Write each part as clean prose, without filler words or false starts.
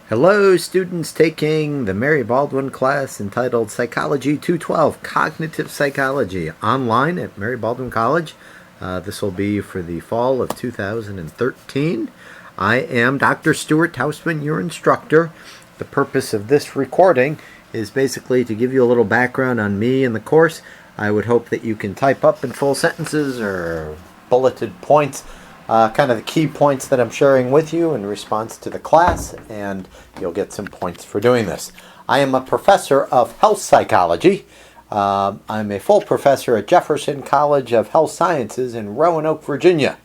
Hello, students taking the Mary Baldwin class entitled Psychology 212, Cognitive Psychology, online at Mary Baldwin College. This will be for the fall of 2013. I am Dr. Stuart Tausman, your instructor. The purpose of this recording is basically to give you a little background on me and the course. I would hope that you can type up in full sentences or bulleted points kind of the key points that I'm sharing with you in response to the class, and you'll get some points for doing this. I am a professor of health psychology. I'm a full professor at Jefferson College of Health Sciences in Roanoke, Virginia.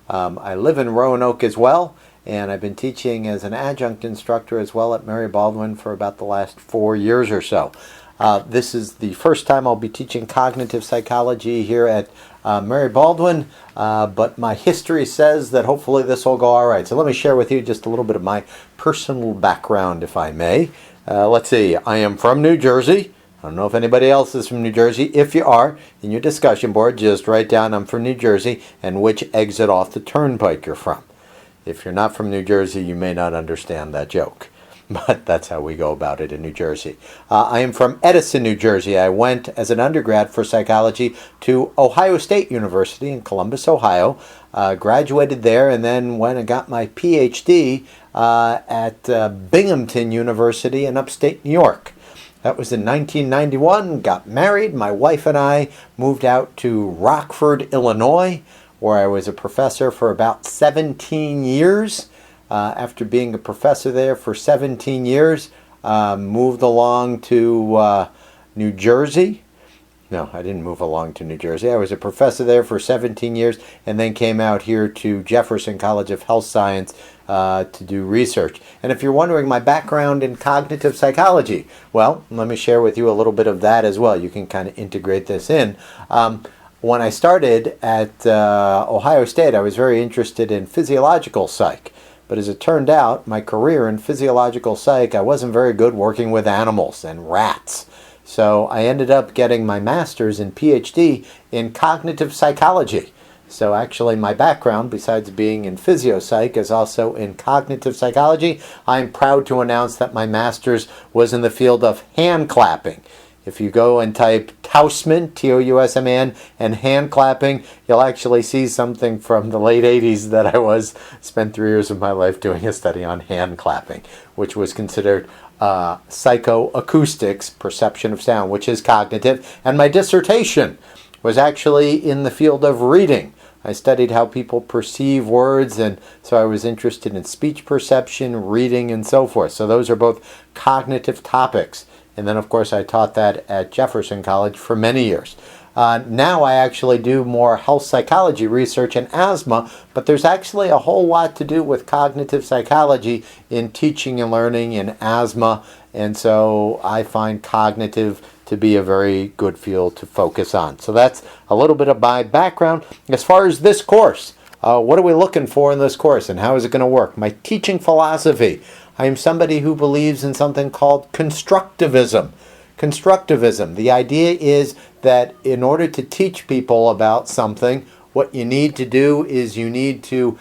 I live in Roanoke as well, and I've been teaching as an adjunct instructor as well at Mary Baldwin for about the last 4 years or so. This is the first time I'll be teaching cognitive psychology here at Mary Baldwin, but my history says that hopefully this will go all right. So let me share with you just a little bit of my personal background, if I may. Let's see, I am from New Jersey. I don't know if anybody else is from New Jersey. If you are, in your discussion board, just write down I'm from New Jersey and which exit off the turnpike you're from. If you're not from New Jersey, you may not understand that joke. But that's how we go about it in New Jersey. I am from Edison, New Jersey. I went as an undergrad for psychology to Ohio State University in Columbus, Ohio. Graduated there and then went and got my PhD at Binghamton University in upstate New York. That was in 1991. Got married. My wife and I moved out to Rockford, Illinois, where I was a professor for about 17 years. After being a professor there for 17 years, moved along to New Jersey. No, I didn't move along to New Jersey. I was a professor there for 17 years and then came out here to Jefferson College of Health Science to do research. And if you're wondering my background in cognitive psychology, well, let me share with you a little bit of that as well. You can kind of integrate this in. When I started at Ohio State, I was very interested in physiological psych. But as it turned out, my career in physiological psych, I wasn't very good working with animals and rats. So I ended up getting my master's and PhD in cognitive psychology. So actually my background, besides being in physiopsych, is also in cognitive psychology. I'm proud to announce that my master's was in the field of hand clapping. If you go and type Tausman, T-O-U-S-M-A-N, and hand clapping, you'll actually see something from the late 80s that I spent 3 years of my life doing a study on hand clapping, which was considered psychoacoustics, perception of sound, which is cognitive. And my dissertation was actually in the field of reading. I studied how people perceive words, and so I was interested in speech perception, reading, and so forth. So those are both cognitive topics. And then, of course, I taught that at Jefferson College for many years. Now I actually do more health psychology research in asthma, but there's actually a whole lot to do with cognitive psychology in teaching and learning in asthma. And so I find cognitive to be a very good field to focus on. So that's a little bit of my background. As far as this course, what are we looking for in this course and how is it going to work? My teaching philosophy. I am somebody who believes in something called constructivism. Constructivism. The idea is that in order to teach people about something, what you need to do is you need to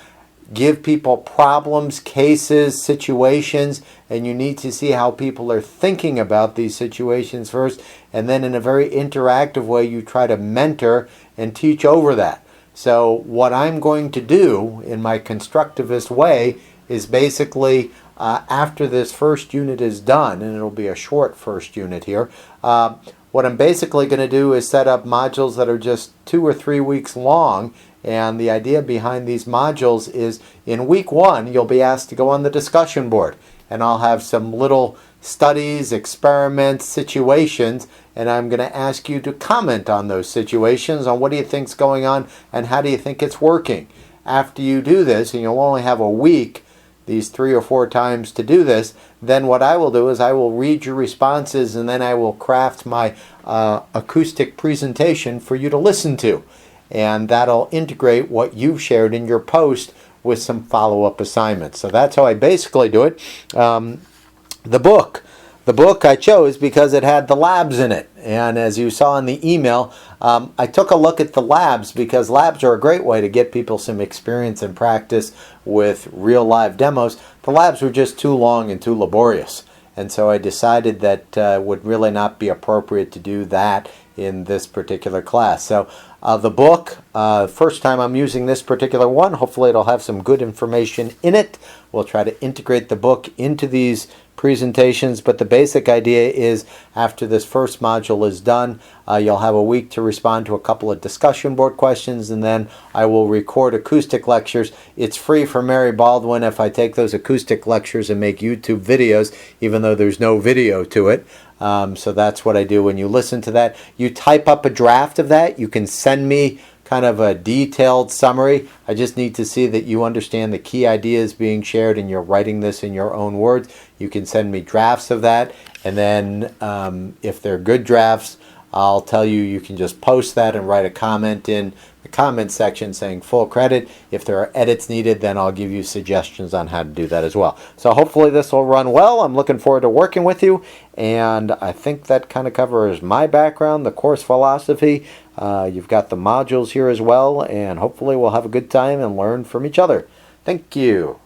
give people problems, cases, situations, and you need to see how people are thinking about these situations first, and then in a very interactive way you try to mentor and teach over that. So what I'm going to do in my constructivist way is basically after this first unit is done, and it'll be a short first unit here, what I'm basically going to do is set up modules that are just 2 or 3 weeks long. And the idea behind these modules is in week 1, you'll be asked to go on the discussion board. And I'll have some little studies, experiments, situations, and I'm going to ask you to comment on those situations, on what do you think's going on, and how do you think it's working. After you do this, and you'll only have a week, these 3 or 4 times to do this, then what I will do is I will read your responses and then I will craft my acoustic presentation for you to listen to. And that'll integrate what you've shared in your post with some follow-up assignments. So that's how I basically do it. The book I chose because it had the labs in it. And as you saw in the email, I took a look at the labs because labs are a great way to get people some experience and practice with real live demos. The labs were just too long and too laborious. And so I decided that would really not be appropriate to do that in this particular class. So the book, first time I'm using this particular one, hopefully it'll have some good information in it. We'll try to integrate the book into these presentations, but the basic idea is after this first module is done, you'll have a week to respond to a couple of discussion board questions, and then I will record acoustic lectures. It's free for Mary Baldwin if I take those acoustic lectures and make YouTube videos, even though there's no video to it. So that's what I do. When you listen to that, you type up a draft of that. You can send me kind of a detailed summary. I just need to see that you understand the key ideas being shared and you're writing this in your own words. You can send me drafts of that, and then if they're good drafts, I'll tell you, you can just post that and write a comment in the comment section saying full credit. If there are edits needed, then I'll give you suggestions on how to do that as well. So hopefully this will run well. I'm looking forward to working with you, and I think that kind of covers my background, the course philosophy. You've got the modules here as well, and hopefully we'll have a good time and learn from each other. Thank you.